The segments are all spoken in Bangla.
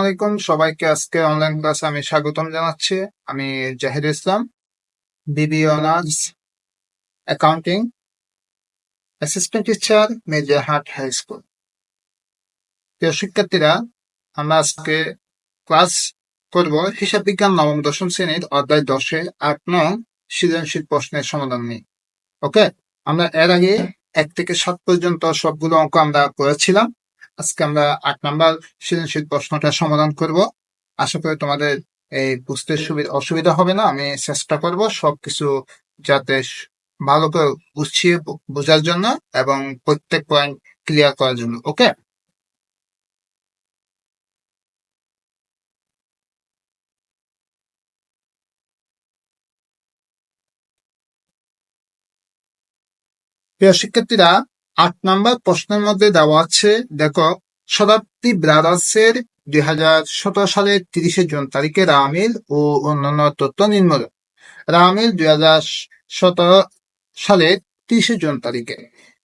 আলাইকুম সবাইকে। আজকে অনলাইন ক্লাসে আমি স্বাগতম জানাচ্ছি। আমি Zahid Islam, BBA honours accounting, assistant teacher, Majerhat high school. প্রিয় শিক্ষার্থীরা, আমরা আজকে ক্লাস করব হিসাব বিজ্ঞান নবম দশম শ্রেণীর অধ্যায় 10-এ 8 নং সৃজনশীল প্রশ্নের সমাধান নিয়ে। ওকে, আমরা এর আগে 1 থেকে 7 পর্যন্ত সবগুলো অঙ্ক আমরা করেছিলাম। আজকে আমরা 8 নাম্বার সৃজনশীল প্রশ্নটা সমাধান করব। আশা করি তোমাদের এই বুঝতে অসুবিধা হবে না। আমি চেষ্টা করব সবকিছু যাতে ভালো করে গুছিয়ে বোঝার জন্য এবং প্রত্যেক পয়েন্ট ক্লিয়ার করার জন্য। ওকে, প্রিয় শিক্ষার্থীরা, 8 নাম্বার প্রশ্নের মধ্যে দেওয়া আছে, দেখো, শতাব্দী ব্রাদার্সের 2017 সালের 30 জুন তারিখে রামিল ও অন্যান্য তথ্য নিম্নরূপ। রামিল 2017 সালের 30 জুন তারিখে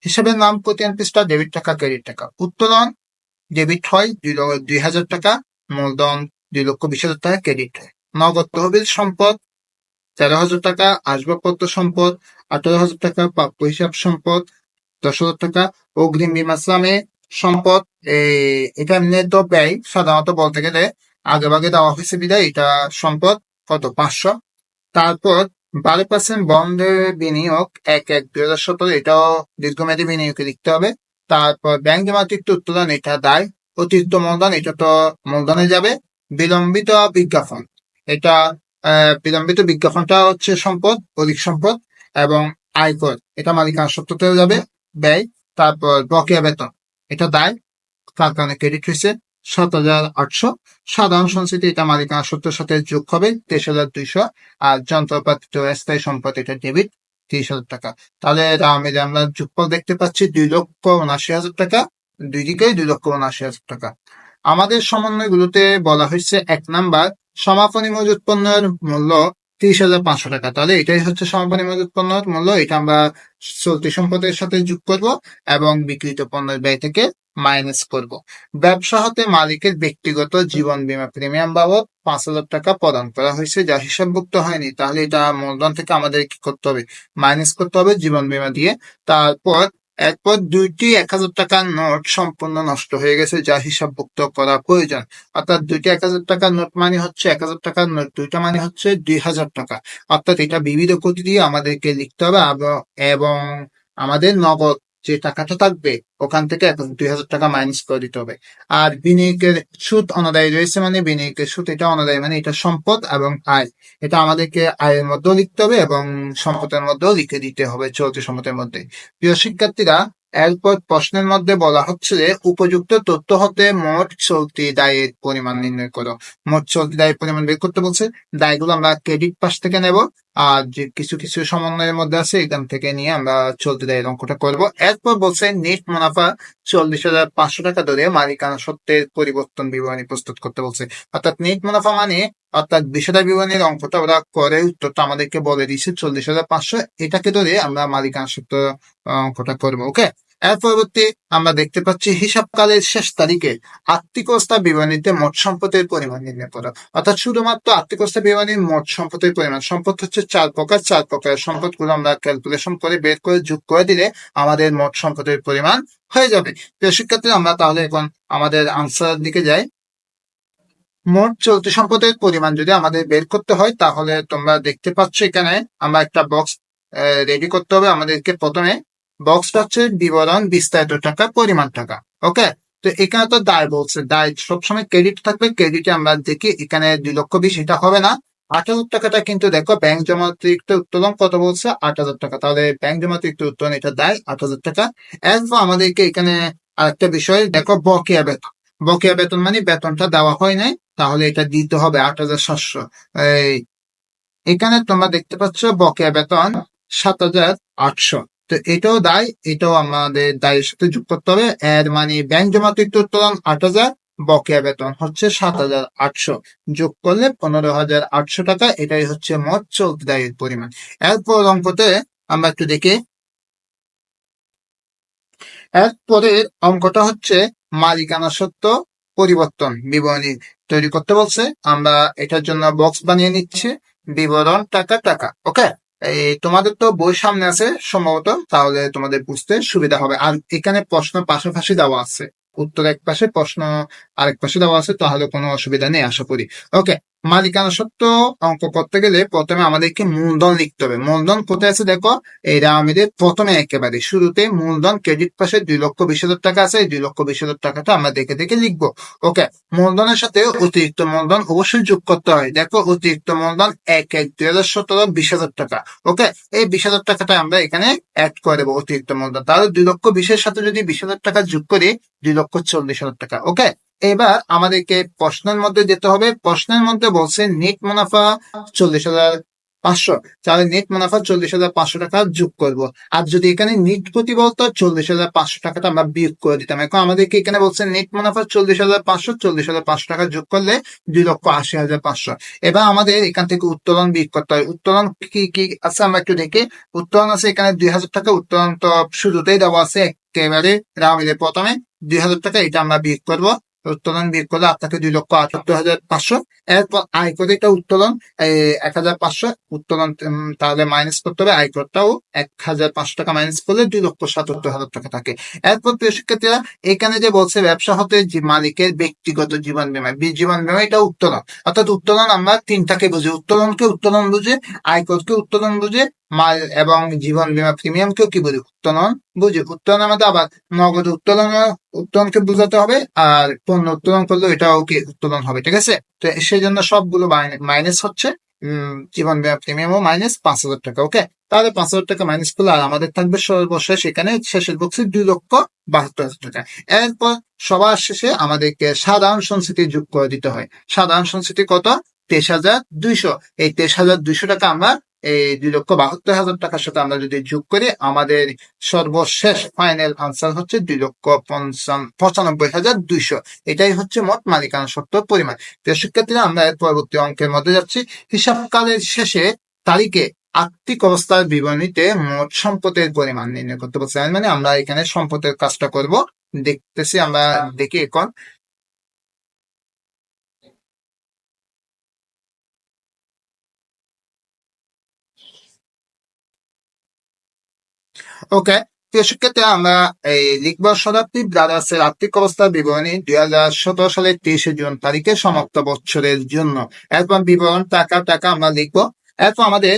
হিসাবের নাম প্রতিদিন পৃষ্ঠা ডেবিট টাকা ক্রেডিট টাকা। উত্তোলন ডেবিট হয় 2,000 টাকা, মূলধন 2,20,000 টাকা ক্রেডিট হয়। নগদ তহবিল সম্পদ 13,000 টাকা, আসবাবপত্র সম্পদ 18,000 টাকা, প্রাপ্য হিসাব সম্পদ 10,000 টাকা, অগ্রিম বীমা ইসলামে সম্পদ। এটা এমনি তো ব্যয়, সাধারণত বলতে গেলে আগে ভাগে দেওয়া হয়েছে বিদায় এটা সম্পদ কত 500। তারপর 12% বন্ডে বিনিয়োগ 1/1/2017, এটাও দীর্ঘমেয়াদী বিনিয়োগে লিখতে হবে। তারপর ব্যাংক জমা অতিরিক্ত উত্তোলন, এটা দায়। অতিরিক্ত মূলধন, এটা তো মূলধনে যাবে। বিলম্বিত বিজ্ঞাপন, এটা বিলম্বিত বিজ্ঞাপনটা হচ্ছে সম্পদ, অধিক সম্পদ। এবং আয়কর, এটা মালিকানা সত্ত্বেও যাবে, ব্যয়। তারপর বকেয়া বেতন, এটা দায়, তার কারণে ক্রেডিট হয়েছে 7,800। সাধারণ সঞ্চিতি, এটা মালিকানা সত্ত্বের সাথে যোগ হবে 23,200। আর যন্ত্রপাতি ও স্থায়ী সম্পদ, এটা ডেবিট 30,000 টাকা। তাহলে আমরা যোগফল দেখতে পাচ্ছি 2,79,000 টাকা, দুই দিকেই 2,79,000 টাকা। আমাদের সমন্বয়গুলোতে বলা হয়েছে 1 নাম্বার সমাপনী মজুত পণ্যের মূল্য 30,500 টাকা। তাহলে এটাই হচ্ছে সমাপনী মজুত পণ্যের মূল্য, এটা আমরা চলতি সম্পদের সাথে যোগ করব এবং বিক্রিত পণ্যের ব্যয় থেকে মাইনাস করব। ব্যবসা হতে মালিকের ব্যক্তিগত জীবন বীমা প্রিমিয়াম বাবদ 5,000 টাকা প্রদান করা হয়েছে, যা হিসাবভুক্ত হয়নি। তাহলে এটা মূলধন থেকে আমাদের কি করতে হবে, মাইনাস করতে হবে জীবন বীমা দিয়ে। এরপর 2টি 1,000 টাকার নোট সম্পূর্ণ নষ্ট হয়ে গেছে, যা হিসাবভুক্ত করা প্রয়োজন। অর্থাৎ 2টি 1,000 টাকার নোট মানে হচ্ছে 1,000 টাকার নোট, দুইটা মানে হচ্ছে 2,000 টাকা। অর্থাৎ এটা বিবিধ কোটি দিয়ে আমাদেরকে লিখতে হবে এবং আমাদের নগদ যে টাকাটা থাকবে ওখান থেকে 2,000 টাকা মাইনাস করে দিতে হবে। আর বিনিয়োগের সুদ অনাদায়ী রয়েছে, মানে বিনিয়োগের সুদ এটা অনাদায়ী, মানে এটা সম্পদ এবং আয়, এটা আমাদেরকে আয়ের মধ্যেও লিখতে হবে এবং সম্পদের মধ্যেও লিখে দিতে হবে চলতি সম্পদের মধ্যে। প্রিয় শিক্ষার্থীরা, এরপর প্রশ্নের মধ্যে বলা হচ্ছে যে উপযুক্ত তথ্য হতে মোট চলতি দায়ের পরিমাণ নির্ণয় করো। মোট চলতি দায়ের পরিমাণ বের করতে বলছে। দায়গুলো আমরা ক্রেডিট পাশ থেকে নেব, আর যে কিছু কিছু সমন্বয়ের মধ্যে আছে এখান থেকে নিয়ে আমরা চলতি দায়ের অঙ্কটা করব। এরপর বলছে নেট মুনাফা 40,500 টাকা ধরে মালিকানা সত্ত্বের পরিবর্তন বিবরণী প্রস্তুত করতে বলছে। অর্থাৎ নেট মুনাফা মানে অর্থাৎ বিষয়টা বিবরণীর অঙ্কটা ওরা করে উত্তরটা আমাদেরকে বলে দিচ্ছে 40,500, এটাকে ধরে আমরা মালিকানা সত্ত্ব অঙ্কটা করবো। ওকে, এর পরবর্তী আমরা দেখতে পাচ্ছি হিসাবকালের শেষ তারিখে আর্থিক অবস্থা বিবরণীতে মোট সম্পদের পরিমাণ নির্ণয় করা। অর্থাৎ শুধুমাত্র আর্থিক অবস্থা বিবরণীর মোট সম্পদের পরিমাণ, সম্পদ হচ্ছে 4 প্রকার, 4 প্রকারের সম্পদগুলো আমরা ক্যালকুলেশন করে বের করে যোগ করে দিলে আমাদের মোট সম্পদের পরিমাণ হয়ে যাবে। প্রিয় শিক্ষার্থী, আমরা তাহলে এখন আমাদের আনসার দিকে যাই। মোট চলতি সম্পদের পরিমাণ যদি আমাদের বের করতে হয়, তাহলে তোমরা দেখতে পাচ্ছ এখানে আমরা একটা বক্স রেডি করতে হবে আমাদেরকে। প্রথমে বক্সটা হচ্ছে বিবরণ বিস্তারিত টাকা পরিমাণ টাকা। ওকে, তো এখানে তো দায় বলছে, দায় সবসময় ক্রেডিট থাকবে। ক্রেডিটে আমরা দেখি এখানে 2,20,000, এটা হবে না। 8,000 টাকাটা কিন্তু দেখো ব্যাংক জমা অতিরিক্ত উত্তোলন কত বলছে, 8,000 টাকা। তাহলে ব্যাংক জমা অতিরিক্ত উত্তোলন, এটা দায় 8,000 টাকা। এরপর আমাদেরকে এখানে আরেকটা বিষয় দেখো, বকেয়া বেতন। বকেয়া বেতন মানে বেতনটা দেওয়া হয় নাই, তাহলে এটা দিতে হবে 8,700। এখানে তোমরা দেখতে পাচ্ছ বকেয়া বেতন 7,800। তো এটাও দায়, এটাও আমাদের দায়ের সাথে যোগ করতে হবে। এর মানে ব্যাংক জমা অতিরিক্ত উত্তোলন 8,000, বকেয়া বেতন হচ্ছে 7,800, যোগ করলে 15,800 টাকা। এটাই হচ্ছে মোট চলতি দায়ের পরিমাণ। এরপর অঙ্কতে আমরা একটু দেখি। এরপরের অঙ্কটা হচ্ছে মালিকানা সত্ত্ব পরিবর্তন বিবরণী তৈরি করতে বলছে। আমরা এটার জন্য বক্স বানিয়ে নিচ্ছি, বিবরণ টাকা টাকা। ওকে, এই তোমাদের তো বই সামনে আছে সম্ভবত, তাহলে তোমাদের বুঝতে সুবিধা হবে। আর এখানে প্রশ্ন পাশাপাশি দেওয়া আছে, উত্তর এক পাশে প্রশ্ন আরেক পাশে দেওয়া আছে, তাহলে কোনো অসুবিধা নেই আশা করি। ওকে, মালিকানা সত্ত্ব অঙ্ক করতে গেলে প্রথমে আমাদেরকে মূলধন লিখতে হবে। মূলধন কোথায় আছে দেখো, এরা আমাদের প্রথমে একেবারে শুরুতে মূলধন ক্রেডিট পাশে 2,20,000 টাকা আছে। এই 2,20,000 টাকাটা আমরা দেখে দেখে লিখবো। ওকে, মূলধনের সাথে অতিরিক্ত মূলধন অবশ্যই যোগ করতে হয়। দেখো অতিরিক্ত মূলধন 1/1/2017 20,000 টাকা। ওকে, এই 20,000 টাকাটা আমরা এখানে অ্যাড করে দেবো অতিরিক্ত মূলধন। তাহলে 2,20,000 সাথে যদি 20,000 টাকা যোগ করি 2,40,000 টাকা। ওকে, এবার আমাদেরকে প্রশ্নের মধ্যে যেতে হবে। প্রশ্নের মধ্যে বলছে নেট মুনাফা 40,500, তাহলে নেট মুনাফা 40,500 টাকা যোগ করব। আর যদি এখানে নিট প্রতি বলতো 40,500 টাকাটা আমরা বিয়োগ করে দিতাম। এখন আমাদেরকে এখানে বলছে নেট মুনাফা 40,500, 40,500 টাকা যোগ করলে 2,80,500। এবার আমাদের এখান থেকে উত্তোলন বিয়োগ করতে হয়। উত্তোলন কি কি আছে আমরা একটু দেখি। উত্তোলন আছে এখানে 2,000 টাকা। উত্তোলন তো শুরুতেই দেওয়া আছে একেবারে রাউন্ডে প্রথমে 2,000 টাকা, এটা আমরা বিয়োগ করবো। উত্তোলন বিয়োগ করলে আপনাকে 2,78,500। এরপর আয়কর, এটা উত্তোলন 1,500 উত্তোলন, তাহলে মাইনাস করতে হবে। আয়করটাও 1,500 টাকা মাইনাস করলে 2,77,000 টাকা থাকে। এরপর প্রিয় শিক্ষার্থীরা, এখানে যে বলছে ব্যবসা হতে যে মালিকের ব্যক্তিগত জীবন বীমা, জীবন বীমা এটা উত্তোলন। অর্থাৎ উত্তোলন আমরা তিনটাকে বুঝি, উত্তোলনকে উত্তোলন বুঝে, আয়করকে উত্তোলন বুঝে, মাল এবং জীবন বীমা প্রিমিয়ামকেও কি বুঝি, উত্তোলন বুঝি। উত্তোলন আমাদের আবার নগদ উত্তোলনকে বুঝাতে হবে, আর পণ্য উত্তোলন করলে এটাও কি উত্তোলন হবে। ঠিক আছে, তো সেই জন্য সবগুলো মাইনাস হচ্ছে। জীবন বীমা প্রিমিয়ামও মাইনাস 5,000 টাকা। ওকে, তাহলে 5,000 টাকা মাইনাস করলে আর আমাদের থাকবে সর্বশেষ এখানে শেষের বক্সে 2,72,000 টাকা। এরপর সবার শেষে আমাদেরকে সাধারণ সঞ্চিতি যোগ করে দিতে হয়। সাধারণ সঞ্চিতি কত, 23,200। এই 23,200 টাকা আমরা এই 2,72,000 টাকার সাথে আমরা যদি যোগ করি, আমাদের সর্বশেষ ফাইনাল আনসার হচ্ছে 2,95,200। এটাই হচ্ছে মোট মালিকানা সত্ত্বর পরিমাণ। প্রিয় শিক্ষার্থীরা, আমরা এর পরবর্তী অঙ্কের মধ্যে যাচ্ছি। হিসাবকালের শেষে তারিখে আর্থিক অবস্থার বিবরণীতে মোট সম্পদের পরিমাণ নির্ণয় করতে বলছে। মানে আমরা এখানে সম্পদের কাজটা করব, দেখতেছি। আমরা দেখি এখন। ওকে, প্রিয় শিক্ষার্থী, আমরা এই লিখব শতাব্দী ব্রাদার্সের আর্থিক অবস্থার বিবরণী 2017 সালের 23শে জুন তারিখে সমাপ্ত বছরের জন্য। এরপর বিবরণ টাকা টাকা আমরা লিখবো। এরপর আমাদের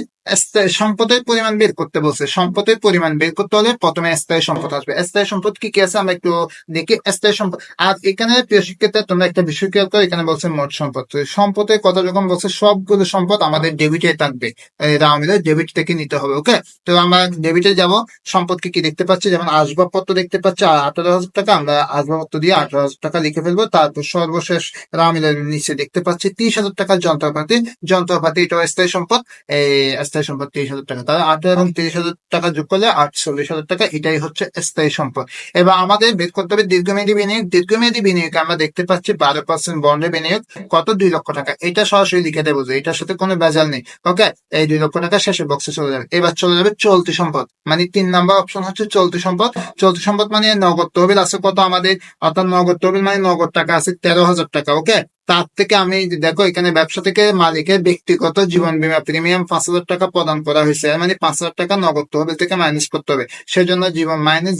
সম্পদের পরিমাণ বের করতে বলছে। সম্পদের পরিমাণ বের করতে হলে প্রথমে স্থায়ী সম্পদ আসবে। স্থায়ী সম্পদ কি কি আছে আমরা একটু দেখি। স্থায়ী সম্পদ, আর এখানে প্রিয় শিক্ষার্থী তোমরা একটা বিষয় খেয়াল করো, এখানে বলছে মোট সম্পদ। সম্পদের কথা যখন বলছে সবগুলো সম্পদ আমাদের ডেবিটে থাকবে, আমাদের ডেবিট থেকে নিতে হবে। ওকে, তো আমরা ডেবিটে যাব। সম্পদ কি কি দেখতে পাচ্ছি, যেমন আসবাবপত্র দেখতে পাচ্ছি 18,000 টাকা, আমরা আসবাবপত্র দিয়ে 18,000 টাকা লিখে ফেলবো। তারপর সর্বশেষ রামিলের নিচে দেখতে পাচ্ছি 30,000 টাকার যন্ত্রপাতি। যন্ত্রপাতি এটাও স্থায়ী সম্পদ, এই স্থায়ী সম্পদ 30,000 টাকা। তাহলে 18 এবং 30,000 টাকা যোগ করলে 48,000 টাকা, এটাই হচ্ছে স্থায়ী সম্পদ। এবার আমাদের বের করতে হবে দীর্ঘমেয়াদী বিনিয়োগ। দীর্ঘমেয়াদী বিনিয়োগ আমরা দেখতে পাচ্ছি 12% বন্ডে বিনিয়োগ, কত, 2 লক্ষ টাকা। এটা সরাসরি লিখে দেবো, এটার সাথে কোনো ভেজাল নেই। ওকে, এই 2 লক্ষ টাকা শেষের বক্সে চলে যাবে। এবার চলে যাবে চলতি সম্পদ, মানে 3 নাম্বার অপশন হচ্ছে চলতি সম্পদ। চলতি সম্পদ মানে নগদ তহবিল আছে কত আমাদের, অর্থাৎ নগদ তহবিল মানে নগদ টাকা আছে 13,000 টাকা। ওকে, তার থেকে আমি দেখো এখানে ব্যবসা থেকে মালিকের ব্যক্তিগত জীবন বীমা প্রিমিয়াম 5,000 টাকা প্রদান করা হয়েছে, মানে 5,000 টাকা নগদ তহবিল থেকে মাইনাস করতে হবে। সেজন্য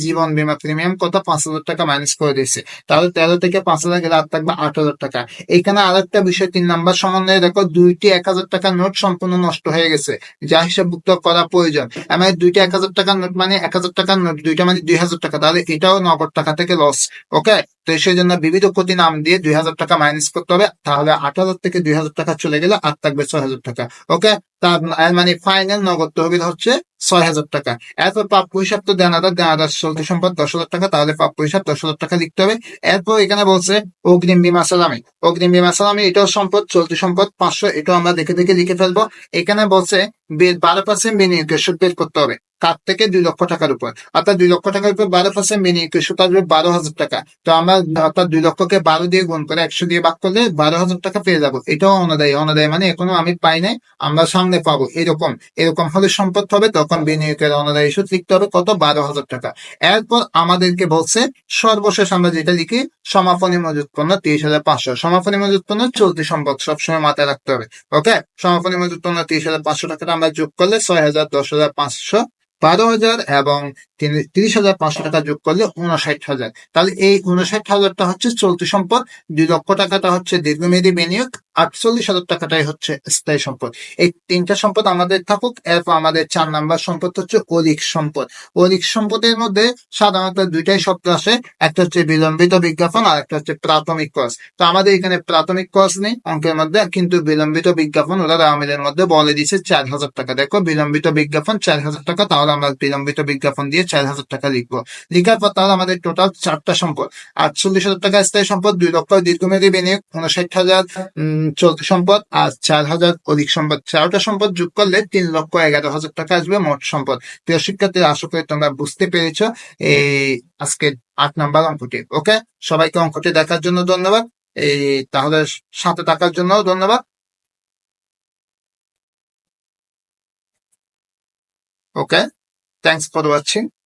জীবন বীমা প্রিমিয়াম কত, 5,000 টাকা মাইনাস করে দিয়েছে। তাহলে 13 থেকে 5,000 গেলে আর থাকবে 8,000 টাকা। এখানে আরেকটা বিষয় 3 নাম্বার সমন্বয়ে দেখো, দুইটি 1,000 টাকার নোট সম্পূর্ণ নষ্ট হয়ে গেছে, যা হিসাবভুক্ত করা প্রয়োজন। মানে দুইটা 1,000 টাকার নোট, মানে 1,000 টাকার নোট দুইটা মানে 2,000 টাকা, তাহলে এটাও নগদ টাকা থেকে লস। ওকে, তো সেই জন্য বিবিধ ক্ষতি নাম দিয়ে 2,000 টাকা মাইনাস করতে হবে। তাহলে 8,000 থেকে 2,000 টাকা চলে গেলে আর থাকবে 6,000 টাকা। ওকে, তার মানে ফাইনাল নগদ তহবিল হচ্ছে 6,000 টাকা। এরপর প্রাপ্য হিসাব তো দেনাদার চলতি সম্পদ 10,000 টাকা, তাহলে প্রাপ্য হিসাব 10,000 টাকা লিখতে হবে। এরপর এখানে বলছে অগ্রিম বীমা সালামি। অগ্রিম বীমা সালামি এটাও সম্পদ, চলতি সম্পদ 500, এটাও আমরা দেখে দেখে লিখে ফেলবো। এখানে বলছে 12% বিনিয়োগের সুদ বের করতে হবে, কার থেকে, 2 লক্ষ টাকার উপর। অর্থাৎ 2 লক্ষ টাকার উপর 12% বিনিয়োগের সুদ আসবে 12,000 টাকা। তো আমরা অর্থাৎ 2 লক্ষকে 12 দিয়ে গুণ করে 100 দিয়ে ভাগ করলে 12,000 টাকা পেয়ে যাবো। এটাও অনাদায়ী। অনাদায়ী মানে এখনো আমি পাই নাই, আমরা সামনে সামনে পাবো, এরকম এরকম হলে সম্পদ হবে, তখন বিনিয়োগের অনুদায়ী সুদ লিখতে হবে কত, 12,000 টাকা। এরপর আমাদেরকে বলছে সর্বশেষ আমরা যেটা লিখি, সমাপনী মজুত পণ্য 30,500। সমাপনী মজুত পণ্য চলতি সম্পদ, সবসময় মাথায় রাখতে হবে। ওকে, সমাপনী মজুত পণ্য 30,500 টাকাটা আমরা যোগ করলে 6,000, 10,500, 12,000 এবং 30,500 টাকা যোগ করলে 59,000। তাহলে এই 59,000টা হচ্ছে চলতি সম্পদ, 2 লক্ষ টাকাটা হচ্ছে দীর্ঘমেয়াদী বিনিয়োগ, 48,000 টাকাটাই হচ্ছে স্থায়ী সম্পদ। এই তিনটা সম্পদ আমাদের থাকুক। এরপর আমাদের 4 নাম্বার সম্পদ হচ্ছে অধিক সম্পদ। অধিক সম্পদের মধ্যে সাধারণত দুইটাই শব্দ আসে, একটা হচ্ছে বিলম্বিত বিজ্ঞাপন আর একটা হচ্ছে প্রাথমিক খরচ। তো আমাদের এখানে প্রাথমিক খরচ নেই অঙ্কের মধ্যে, কিন্তু বিলম্বিত বিজ্ঞাপন ওরা আমিলের মধ্যে বলে দিছে 4,000 টাকা। দেখো বিলম্বিত বিজ্ঞাপন 4,000 টাকা, তাহলে আমরা বিলম্বিত বিজ্ঞাপন দিয়ে 4,000 টাকা লিখবো। লিখার পর তাহলে আমাদের টোটাল 4টা সম্পদ, 48,000 টাকা স্থায়ী সম্পদ, 2 লক্ষ দীর্ঘমেয়াদী বিনিয়োগ, 59,000 চলতি সম্পদ, আর 4,000 অধিক সম্পদ। 4টা সম্পদ যোগ করলে 3,11,000 টাকা আসবে মোট সম্পদ। প্রিয় শিক্ষার্থীরা, আশা করি তোমরা বুঝতে পেরেছো এই আজকে 8 নাম্বার অঙ্কটি। ওকে, সবাইকে অঙ্কটি দেখার জন্য ধন্যবাদ। এই তাহলে সাথে থাকার জন্য ধন্যবাদ। ওকে, থ্যাংকস ফর ওয়াচিং।